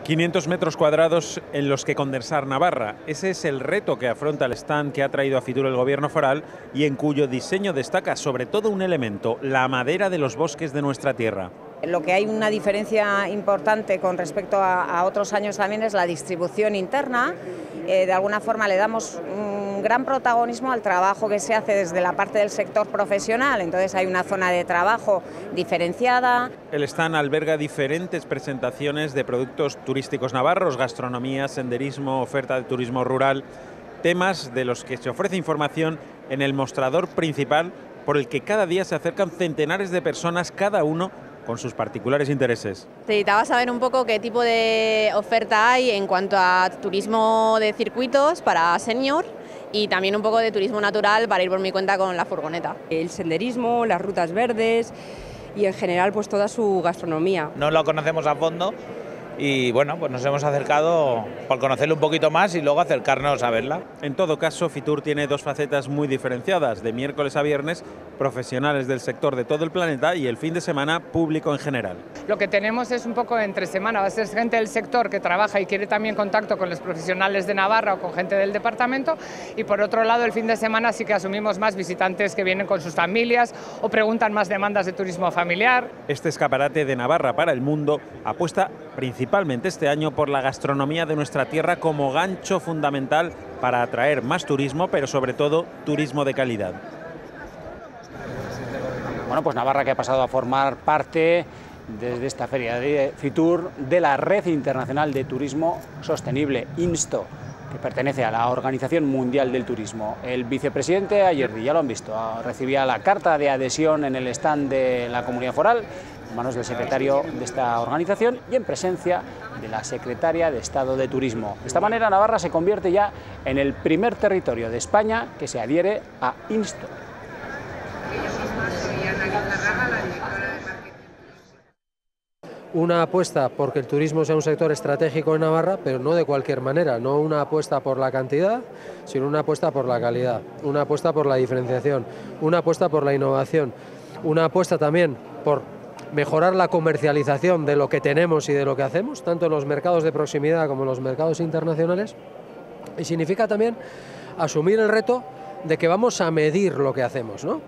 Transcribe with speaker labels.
Speaker 1: 500 metros cuadrados en los que condensar Navarra. Ese es el reto que afronta el stand que ha traído a Fitur el gobierno foral y en cuyo diseño destaca sobre todo un elemento, la madera de los bosques de nuestra tierra.
Speaker 2: Lo que hay una diferencia importante con respecto a otros años también es la distribución interna. De alguna forma le damos un gran protagonismo al trabajo que se hace desde la parte del sector profesional, entonces hay una zona de trabajo diferenciada.
Speaker 1: El stand alberga diferentes presentaciones de productos turísticos navarros, gastronomía, senderismo, oferta de turismo rural, temas de los que se ofrece información en el mostrador principal por el que cada día se acercan centenares de personas, cada uno con sus particulares intereses.
Speaker 3: Necesitaba saber un poco qué tipo de oferta hay en cuanto a turismo de circuitos para senior y también un poco de turismo natural para ir por mi cuenta con la furgoneta.
Speaker 4: El senderismo, las rutas verdes y en general pues toda su gastronomía.
Speaker 5: No lo conocemos a fondo y bueno, pues nos hemos acercado por conocerlo un poquito más y luego acercarnos a verla.
Speaker 1: En todo caso, Fitur tiene dos facetas muy diferenciadas, de miércoles a viernes, profesionales del sector de todo el planeta y el fin de semana, público en general.
Speaker 6: Lo que tenemos es un poco entre semana, va a ser gente del sector que trabaja y quiere también contacto con los profesionales de Navarra o con gente del departamento, y por otro lado el fin de semana sí que asumimos más visitantes que vienen con sus familias o preguntan más demandas de turismo familiar.
Speaker 1: Este escaparate de Navarra para el mundo apuesta principalmente este año por la gastronomía de nuestra tierra como gancho fundamental para atraer más turismo, pero sobre todo turismo de calidad.
Speaker 7: Bueno, pues Navarra, que ha pasado a formar parte desde esta feria de Fitur de la Red Internacional de Turismo Sostenible, INSTO, que pertenece a la Organización Mundial del Turismo. El vicepresidente ayer, ya lo han visto, recibía la carta de adhesión en el stand de la Comunidad Foral, en manos del secretario de esta organización y en presencia de la secretaria de Estado de Turismo. De esta manera, Navarra se convierte ya en el primer territorio de España que se adhiere a INSTO.
Speaker 8: Una apuesta porque el turismo sea un sector estratégico en Navarra, pero no de cualquier manera, no una apuesta por la cantidad, sino una apuesta por la calidad, una apuesta por la diferenciación, una apuesta por la innovación, una apuesta también por mejorar la comercialización de lo que tenemos y de lo que hacemos, tanto en los mercados de proximidad como en los mercados internacionales, y significa también asumir el reto de que vamos a medir lo que hacemos, ¿no?